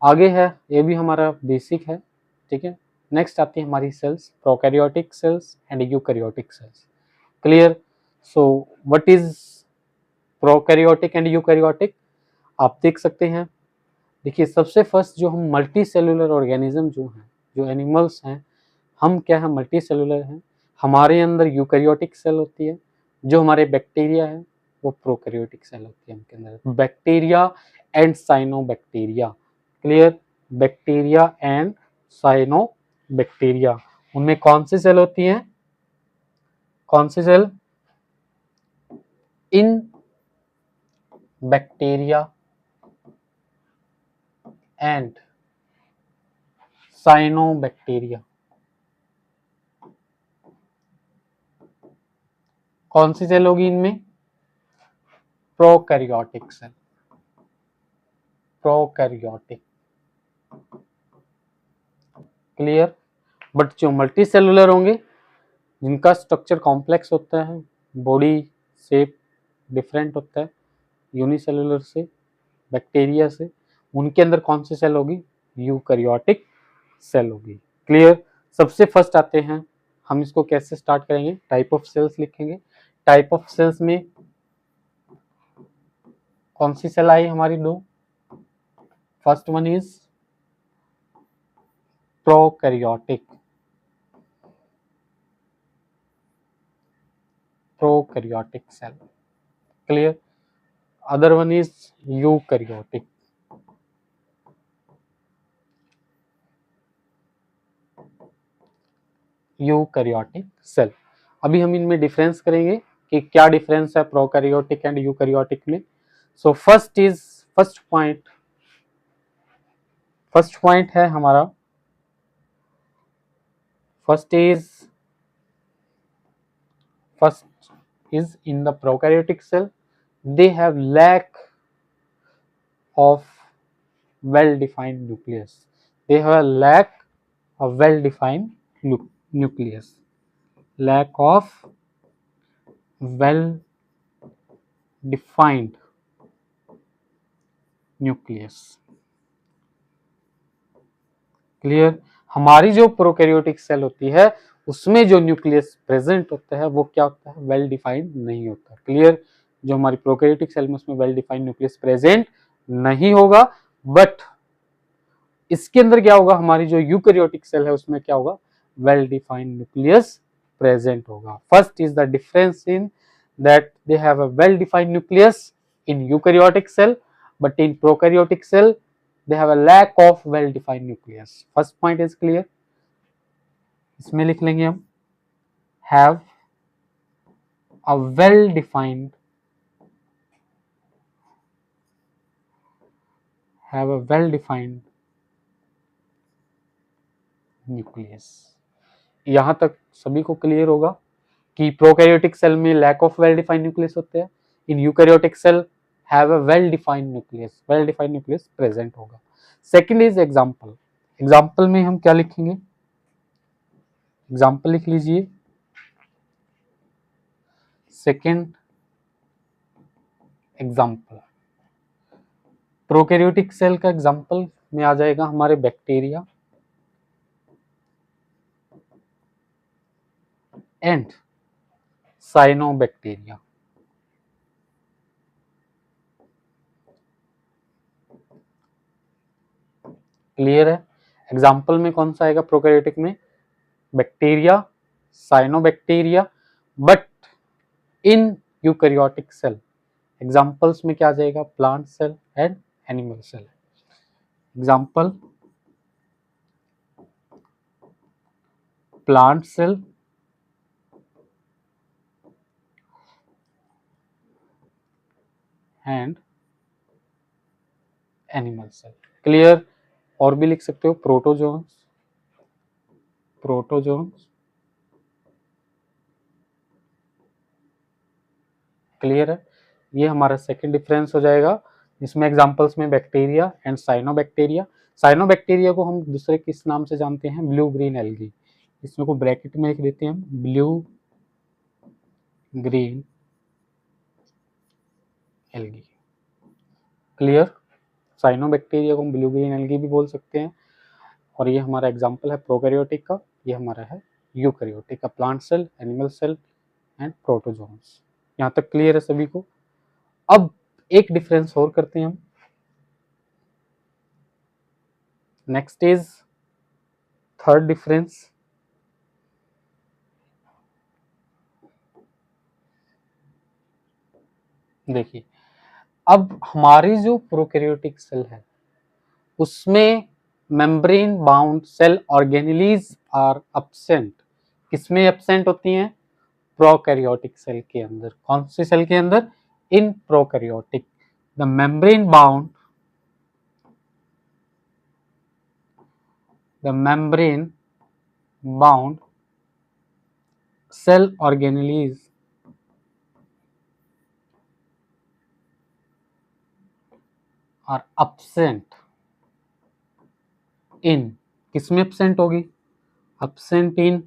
आगे है, ये भी हमारा बेसिक है, ठीक है। नेक्स्ट आती है हमारी cells, prokaryotic cells and eukaryotic cells. Clear. So what is prokaryotic and eukaryotic, आप देख सकते हैं। देखिए सबसे फर्स्ट जो हम मल्टी सेलुलर ऑर्गेनिज्म जो हैं, जो एनिमल्स हैं, हम क्या है मल्टी सेलुलर हैं। हमारे अंदर यूकैरियोटिक सेल होती है, जो हमारे बैक्टीरिया है वो प्रोकैरियोटिक सेल होती है उनके अंदर, bacteria and cyanobacteria. Clear. Bacteria and cyanobacteria, उनमें कौन सी सेल होती हैं, कौन सी सेल, इन बैक्टीरिया एंड साइनोबैक्टीरिया, कौन सी सेल होगी इनमें, prokaryotic cell, prokaryotic. Clear. But जो मल्टी सेलुलर होंगे, जिनका स्ट्रक्चर कॉम्प्लेक्स होता है, बॉडी शेप डिफरेंट होता है यूनिसेलुलर से, बैक्टीरिया से, उनके अंदर कौन सी सेल होगी, यूकैरियोटिक सेल होगी। क्लियर। सबसे फर्स्ट आते हैं, हम इसको कैसे स्टार्ट करेंगे, टाइप ऑफ सेल्स लिखेंगे। टाइप ऑफ सेल्स में कौन सी सेल आई हमारी, दो। First one is prokaryotic, prokaryotic cell. Clear. Other one is eukaryotic, eukaryotic cell. अभी हम इनमें डिफरेंस करेंगे कि क्या डिफरेंस है प्रोकैरियोटिक एंड यूकैरियोटिक में। सो फर्स्ट पॉइंट है हमारा, first is in the prokaryotic cell, they have lack of well defined nucleus, they have a lack of well defined nucleus, lack of well defined nucleus। Clear. हमारी जो prokaryotic cell होती है उसमें जो nucleus present होता है वो क्या होता है, वेल डिफाइंड नहीं होता। क्लियर। जो हमारी प्रोकैरियोटिक सेल में उसमें वेल डिफाइंड न्यूक्लियस प्रेजेंट नहीं होगा, बट इसके अंदर क्या होगा, हमारी जो यूकैरियोटिक सेल है उसमें क्या होगा, वेल डिफाइंड न्यूक्लियस प्रेजेंट होगा। First is the difference in that they have a well defined nucleus in eukaryotic cell, but in prokaryotic cell they have a lack of well defined nucleus। first point is clear। इसमें लिख लेंगे हम have a well defined nucleus। यहां तक सभी को clear होगा कि प्रोकैरियोटिक सेल में lack of well defined nucleus होते हैं, in eukaryotic cell have a well defined nucleus present होगा। Second is example. एग्जांपल में हम क्या लिखेंगे, एग्जांपल लिख लीजिए। सेकंड एग्जांपल, प्रोकैरियोटिक सेल का एग्जांपल में आ जाएगा हमारे बैक्टीरिया एंड साइनोबैक्टीरिया। क्लियर है। एग्जांपल में कौन सा आएगा प्रोकैरियोटिक में, bacteria, cyanobacteria, but in eukaryotic cell examples में क्या आ जाएगा, plant cell and animal cell. Example plant cell and animal cell. Clear. और भी लिख सकते हो प्रोटोजोन्स, क्लियर है। ये हमारा सेकंड डिफरेंस हो जाएगा, इसमें एग्जांपल्स में बैक्टीरिया एंड साइनोबैक्टीरिया। साइनोबैक्टीरिया को हम दूसरे किस नाम से जानते हैं, ब्लू ग्रीन एल्गी। इसमें को ब्रैकेट में लिख देते हैं हम, blue green algae. Clear. Cyanobacteria को हम ब्लू ग्रीन एल्गी भी बोल सकते हैं। और ये हमारा एग्जाम्पल है प्रोकैरियोटिक का, ये हमारा है यूकैरियोटिक का, plant cell, animal cell and protozoans. यहाँ तक क्लियर है सभी को। अब एक डिफरेंस और करते हैं हम। Next is third difference. देखिए, अब हमारी जो प्रोकैरियोटिक सेल है उसमें membrane bound cell organelles are absent. किसमें एब्सेंट होती हैं? प्रोकैरियोटिक सेल के अंदर। कौन सी सेल के अंदर? इन prokaryotic. The membrane bound cell organelles are absent in, किसमें absent होगी? absent in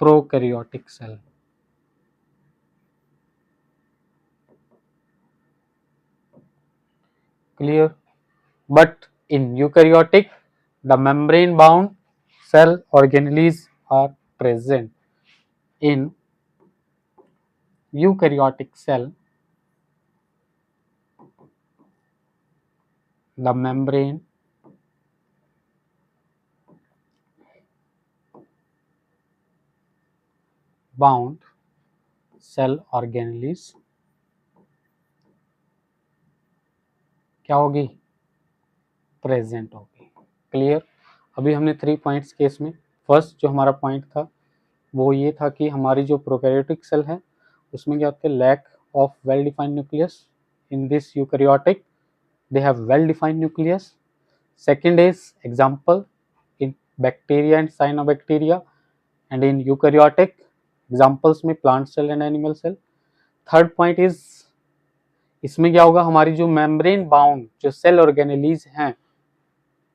prokaryotic cell। clear? But in eukaryotic the membrane bound cell organelles are present। in eukaryotic cell the membrane bound cell organelles क्या होगी? Present होगी। Clear? अभी हमने 3 points के इसमें, first जो हमारा पॉइंट था वो ये था कि हमारी जो प्रोकैरियोटिक सेल है उसमें क्या होता है? Lack of well defined nucleus. In this eukaryotic they have well defined nucleus। second is example in bacteria and cyanobacteria, and in eukaryotic examples में plant cell and animal cell। third point is इसमें क्या होगा? हमारी जो membrane bound जो cell organelles हैं,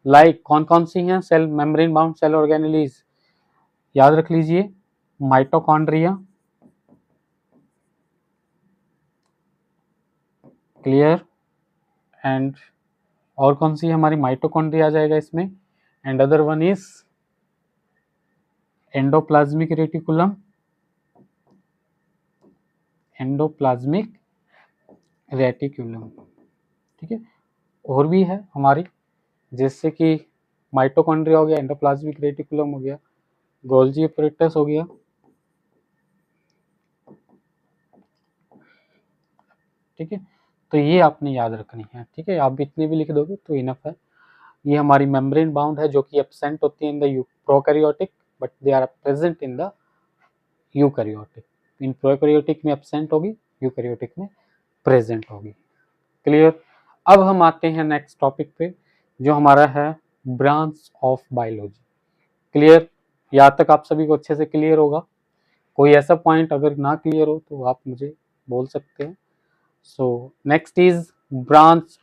like कौन कौन सी हैं cell membrane bound cell organelles? याद रख लीजिए, माइटोकॉन्ड्रिया, क्लियर, एंड और कौन सी हमारी? माइटोकॉन्ड्रिया आ जाएगा इसमें, and other one is endoplasmic reticulum, endoplasmic reticulum. ठीक है, और भी है हमारी, जैसे कि माइटोकॉन्ड्रिया हो गया, एंडोप्लाज्मिक रेटिकुलम हो गया, गोल्जी एपरेटस हो गया। ठीक है, तो ये आपने याद रखनी है। ठीक है, आप इतने भी लिख दोगे तो इनफ है। ये हमारी मेम्ब्रेन बाउंड है जो कि एब्सेंट होती है in the prokaryotic, but they are present in the eukaryotic. In prokaryotic में एब्सेंट होगी, यूकैरियोटिक में प्रेजेंट होगी। क्लियर? अब हम आते हैं नेक्स्ट टॉपिक पे जो हमारा है ब्रांच ऑफ बायोलॉजी। क्लियर? यहाँ तक आप सभी को अच्छे से क्लियर होगा। कोई ऐसा पॉइंट अगर ना क्लियर हो तो आप मुझे बोल सकते हैं। So next is branches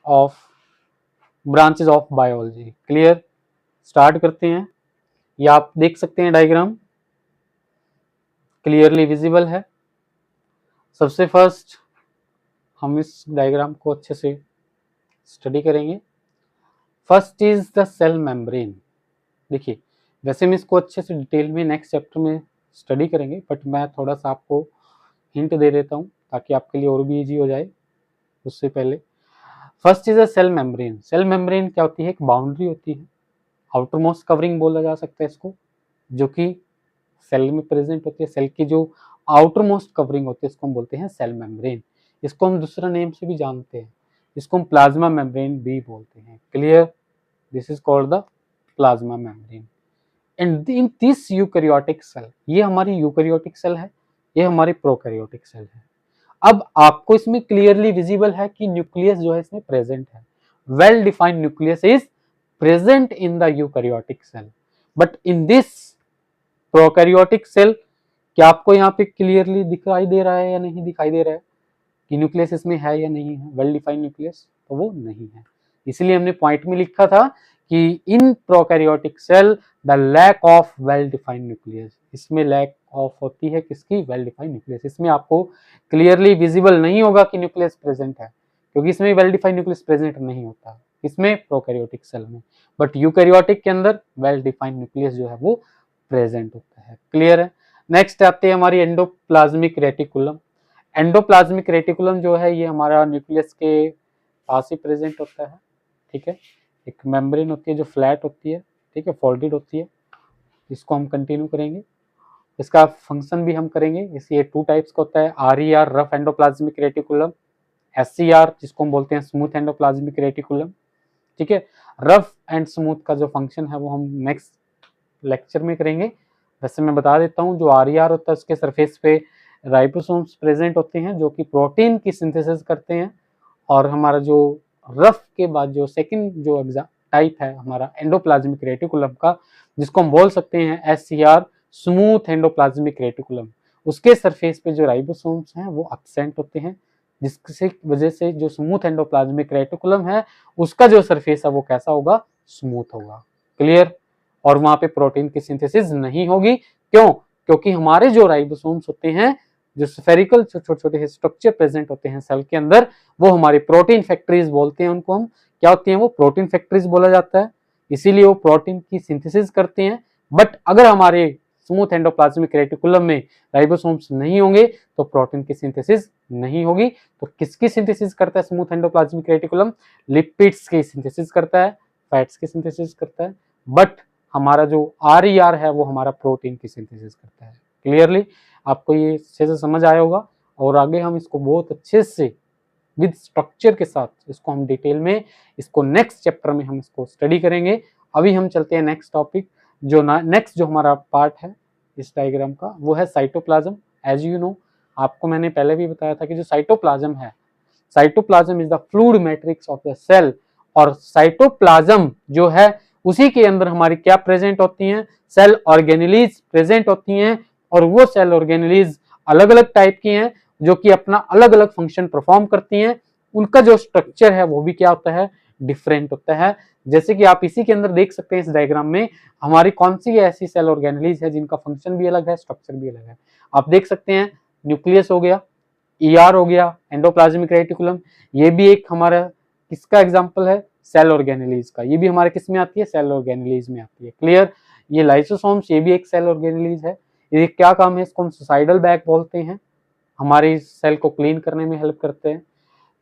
of biology. Clear? Start करते हैं। ये आप देख सकते हैं डायग्राम, क्लियरली विजिबल है। सबसे फर्स्ट हम इस डायग्राम को अच्छे से स्टडी करेंगे। First is the cell membrane. देखिए, वैसे हम इसको अच्छे से डिटेल में नेक्स्ट चैप्टर में स्टडी करेंगे, बट मैं थोड़ा सा आपको हिंट दे देता हूँ ताकि आपके लिए और भी इजी हो जाए। उससे पहले first is a cell membrane. Cell membrane क्या होती है? एक बाउंड्री होती है, आउटर मोस्ट कवरिंग बोला जा सकता है इसको, जो कि सेल में प्रेजेंट होती है। सेल की जो आउटर मोस्ट कवरिंग होती है इसको हम बोलते हैं सेल मेम्ब्रेन। इसको हम दूसरा नेम से भी जानते हैं, इसको हम प्लाज्मा मेम्ब्रेन भी बोलते हैं। Clear? This is called the plasma membrane. And in this eukaryotic cell, ये हमारी यूकैरियोटिक सेल है, ये हमारी प्रोकैरियोटिक सेल है। अब आपको इसमें क्लियरली विजिबल है कि न्यूक्लियस जो है इसमें प्रेजेंट है। Well defined nucleus is present in the eukaryotic cell, but in this prokaryotic cell, क्या आपको यहाँ पे क्लियरली दिखाई दे रहा है या नहीं दिखाई दे रहा है कि न्यूक्लियस इसमें है या नहीं है? वेल डिफाइंड न्यूक्लियस तो वो नहीं है। इसलिए हमने पॉइंट में लिखा था कि in prokaryotic cell the lack of well defined nucleus. इसमें लैक ऑफ होती है किसकी? Well defined nucleus. इसमें आपको क्लियरली विजिबल नहीं होगा कि न्यूक्लियस प्रेजेंट है, क्योंकि इसमें वेल डिफाइंड न्यूक्लियस प्रेजेंट नहीं होता, इसमें प्रोकैरियोटिक सेल में, बट यूकैरियोटिक के अंदर वेल डिफाइंड न्यूक्लियस जो है वो प्रेजेंट होता है। क्लियर है। नेक्स्ट आते हैं हमारी एंडोप्लाज्मिक रेटिकुलम। एंडोप्लाज्मिक रेटिकुलम जो है ये हमारा न्यूक्लियस के पास ही प्रेजेंट होता है, ठीक है। एक मेम्ब्रेन होती है जो फ्लैट होती है, ठीक है, फोल्डेड होती है, इसको हम कंटिन्यू करेंगे। इसका फंक्शन भी हम करेंगे। ये टू टाइप्स का होता है, RER rough endoplasmic reticulum, SCR जिसको हम बोलते हैं स्मूथ एंडोप्लाज्मिक रेटिकुलम, ठीक है। रफ एंड स्मूथ का जो फंक्शन है वो हम नेक्स्ट लेक्चर में करेंगे। वैसे मैं बता देता हूँ, जो RER होता है उसके सरफेस पे राइबोसोम्स प्रेजेंट होते हैं जो कि प्रोटीन की सिंथेसिस करते हैं, और हमारा जो रफ के बाद जो सेकंड जो टाइप है हमारा एंडोप्लाज्मिक रेटिकुलम का, जिसको हम बोल सकते हैं SCR स्मूथ एंडोप्लाज्मिक रेटिकुलम, उसके सरफेस पे जो राइबोसोम्स हैं वो एब्सेंट होते हैं, जिसकी वजह से जो स्मूथ एंडोप्लाज्मिक रेटिकुलम है उसका जो सरफेस है वो कैसा होगा, स्मूथ होगा। क्लियर। और वहां पे प्रोटीन की सिंथेसिस नहीं होगी, क्यों? क्योंकि हमारे जो राइबोसोम्स होते हैं, जो स्फेरिकल छोटे छोटे स्ट्रक्चर प्रेजेंट होते हैं सेल के अंदर, वो हमारी प्रोटीन फैक्ट्रीज बोलते हैं उनको हम। क्या होती हैं वो? प्रोटीन फैक्ट्रीज बोला जाता है, इसीलिए वो प्रोटीन की सिंथेसिस करते हैं। बट अगर हमारे स्मूथ एंडोप्लाज्मिक रेटिकुलम में राइबोसोम्स नहीं होंगे तो प्रोटीन की सिंथेसिस नहीं होगी। तो किसकी सिंथेसिस करता है स्मूथ एंडोप्लाज्मिक रेटिकुलम? लिपिड्स की सिंथेसिस करता है, फैट्स की सिंथेसिस करता है। बट हमारा जो RER है वो हमारा प्रोटीन की सिंथेसिस करता है। क्लियरली आपको ये अच्छे से समझ आया होगा, और आगे हम इसको बहुत अच्छे से विद स्ट्रक्चर के साथ इसको हम डिटेल में, इसको नेक्स्ट चैप्टर में हम इसको स्टडी करेंगे। अभी हम चलते हैं नेक्स्ट टॉपिक। जो नेक्स्ट जो हमारा पार्ट है इस डायग्राम का वो है साइटोप्लाज्म। एज यू नो, आपको मैंने पहले भी बताया था कि जो साइटोप्लाज्म है, cytoplasm is the fluid matrix of the cell, और साइटोप्लाज्म जो है उसी के अंदर हमारी क्या प्रेजेंट होती हैं? सेल ऑर्गेनेलीज प्रेजेंट होती हैं, और वो सेल ऑर्गेनेलीज अलग अलग टाइप की हैं जो कि अपना अलग अलग फंक्शन परफॉर्म करती हैं। उनका जो स्ट्रक्चर है वो भी क्या होता है? डिफरेंट होता है। जैसे कि आप इसी के अंदर देख सकते हैं इस डायग्राम में, हमारी कौन सी ऐसी सेल ऑर्गेनेलीज है जिनका फंक्शन भी अलग है, स्ट्रक्चर भी अलग है। आप देख सकते हैं न्यूक्लियस हो गया, ER हो गया, एंडोप्लाज्मिक रेटिकुलम, ये भी एक हमारा किसका एग्जांपल है? सेल ऑर्गेनेलीज का। ये भी हमारे किस में आती है? सेल ऑर्गेनेलीज में आती है। क्लियर। ये लाइसोसोम्स, ये भी एक सेल ऑर्गेनेलीज है। ये क्या काम है? इसको हम सुसाइडल बैग बोलते हैं, हमारी सेल को क्लीन करने में हेल्प करते हैं।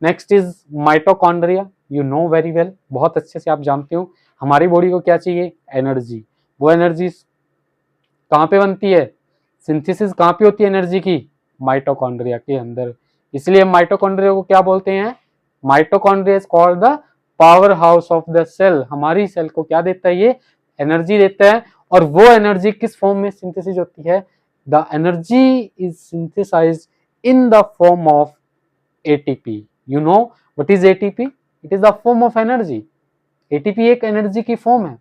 Next is mitochondria. You know very well, बहुत अच्छे से आप जानते हो हमारी बॉडी को क्या चाहिए? एनर्जी। वो एनर्जी कहाँ पे बनती है? सिंथेसिस कहाँ पे होती है एनर्जी की? माइटोकॉन्ड्रिया के अंदर। इसलिए माइटोकॉन्ड्रिया को क्या बोलते हैं? Mitochondria is called the power house of the cell. हमारी सेल को क्या देता है? ये एनर्जी देता है। और वो एनर्जी किस फॉर्म में सिंथेसिस होती है? The energy is synthesized in the form of ATP. You know what is ATP? It is the form of energy. ATP एक एनर्जी की फॉर्म है,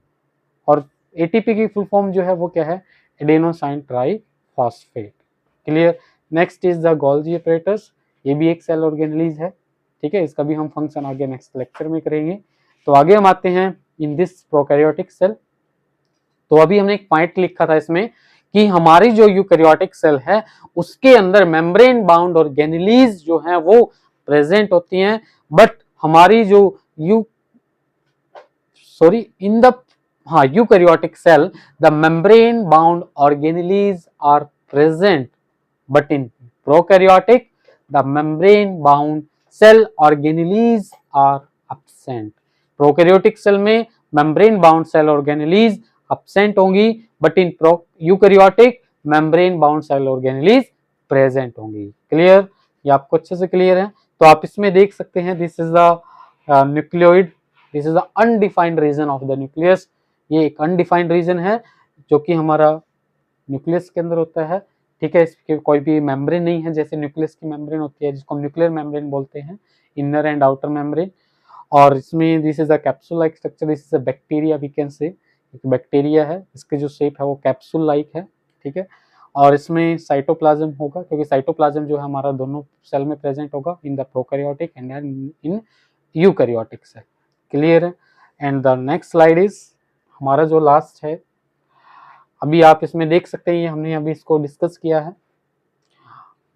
और ATP की फुल फॉर्म जो है वो क्या है? Adenosine triphosphate. Clear. Next is the Golgi apparatus। ये भी एक सेल ऑर्गेनेलीज है, ठीक है। इसका भी हम फंक्शन आगे नेक्स्ट लेक्चर में करेंगे। तो आगे हम आते हैं इन दिस प्रोकैरियोटिक सेल। तो अभी हमने एक पॉइंट लिखा था इसमें कि हमारी जो यूकैरियोटिक सेल है उसके अंदर मेम्ब्रेन बाउंड ऑर्गेनेलीज जो है वो प्रेजेंट होती हैं, बट हमारी जो in the eukaryotic cell the membrane bound organelles are present, but in prokaryotic the membrane bound cell organelles are absent. Prokaryotic cell में membrane bound cell organelles absent होंगी, but in eukaryotic membrane bound cell organelles present होंगी। Clear. ये आपको अच्छे से clear है। तो आप इसमें देख सकते हैं this is the nucleoid, this is the undefined region of the nucleus. ये एक अनडिफाइंड रीजन है जो कि हमारा न्यूक्लियस के अंदर होता है, ठीक है। इसके कोई भी मेम्ब्रेन नहीं है, जैसे न्यूक्लियस की मेम्ब्रेन होती है जिसको हम न्यूक्लियर मेम्ब्रेन बोलते हैं, इनर एंड आउटर मेम्ब्रेन। और इसमें this is a capsule like structure, this is a bacteria we can say, एक बैक्टीरिया है, इसके जो शेप है वो कैप्सूल लाइक है, ठीक है। और इसमें साइटोप्लाज्म होगा, क्योंकि साइटोप्लाज्म जो है हमारा दोनों सेल में प्रेजेंट होगा, in the prokaryotic and in eukaryotic cell. Clear है। And the next slide is हमारा जो लास्ट है, अभी आप इसमें देख सकते हैं, ये हमने अभी इसको डिस्कस किया है।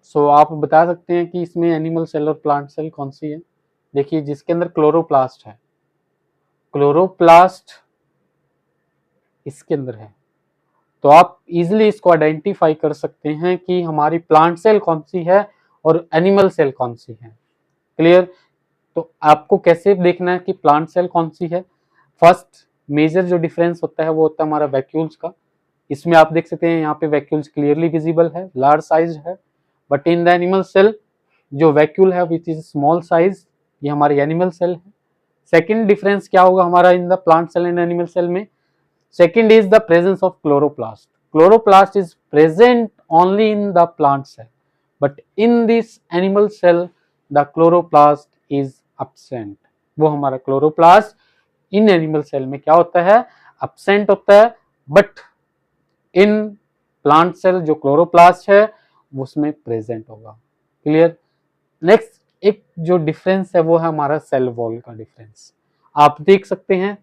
सो आप बता सकते हैं कि इसमें एनिमल सेल और प्लांट सेल कौन सी है? देखिए जिसके अंदर क्लोरोप्लास्ट है, क्लोरोप्लास्ट इसके अंदर है, तो आप इजिली इसको आइडेंटिफाई कर सकते हैं कि हमारी प्लांट सेल कौन सी है और एनिमल सेल कौन सी है। क्लियर। तो आपको कैसे देखना है कि प्लांट सेल कौन सी है। फर्स्ट मेजर जो डिफरेंस होता है वो होता है हमारा वैक्यूल्स का। इसमें आप देख सकते हैं यहाँ पे वैक्यूल्स क्लियरली विजिबल है, लार्ज साइज है, but in the animal cell जो वैक्यूल है विच इज स्मॉल साइज, ये हमारी एनिमल सेल है। सेकेंड डिफरेंस क्या होगा हमारा in the plant cell and animal cell में। Second is the presence of chloroplast. Chloroplast is present only in the plant cell, but in this animal cell the chloroplast is absent. वो हमारा chloroplast इन animal cell में क्या होता है, absent होता है, but in plant cell जो chloroplast है उसमें present होगा। क्लियर। नेक्स्ट एक जो डिफरेंस है वो है हमारा सेल वॉल का डिफरेंस। आप देख सकते हैं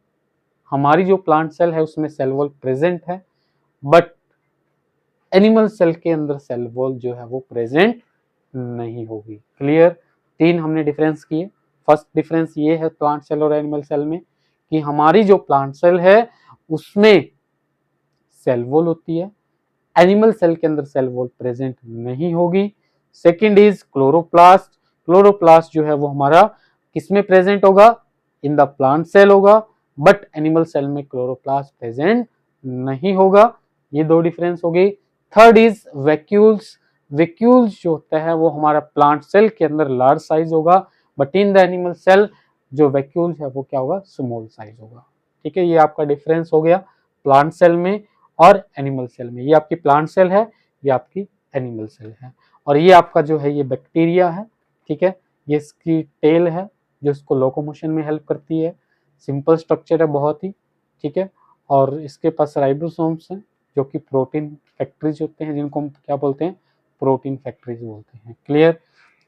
हमारी जो प्लांट सेल है उसमें सेल वॉल प्रेजेंट है, बट एनिमल सेल के अंदर सेल वॉल जो है वो प्रेजेंट नहीं होगी। क्लियर। तीन हमने डिफरेंस किए। फर्स्ट डिफरेंस ये है प्लांट सेल और एनिमल सेल में कि हमारी जो प्लांट सेल है उसमें सेल वॉल होती है, एनिमल सेल के अंदर सेल वॉल प्रेजेंट नहीं होगी। Second is chloroplast. क्लोरोप्लास्ट जो है वो हमारा किसमें प्रेजेंट होगा, इन द प्लांट सेल होगा, बट एनिमल सेल में क्लोरोप्लास्ट प्रेजेंट नहीं होगा। ये दो डिफरेंस हो गई। Third is vacuoles. वैक्यूल्स जो होता है वो हमारा प्लांट सेल के अंदर लार्ज साइज होगा, but in the animal cell जो वैक्यूल है वो क्या होगा, स्मॉल साइज होगा। ठीक है, ये आपका डिफरेंस हो गया प्लांट सेल में और एनिमल सेल में। ये आपकी प्लांट सेल है, ये आपकी एनिमल सेल है, और ये आपका जो है ये बैक्टीरिया है। ठीक है, ये इसकी टेल है जो इसको लोकोमोशन में हेल्प करती है। सिंपल स्ट्रक्चर है बहुत ही। ठीक है, और इसके पास राइबोसोम्स हैं जो कि प्रोटीन फैक्ट्रीज होते हैं, जिनको हम क्या बोलते हैं, प्रोटीन फैक्ट्रीज बोलते हैं। क्लियर।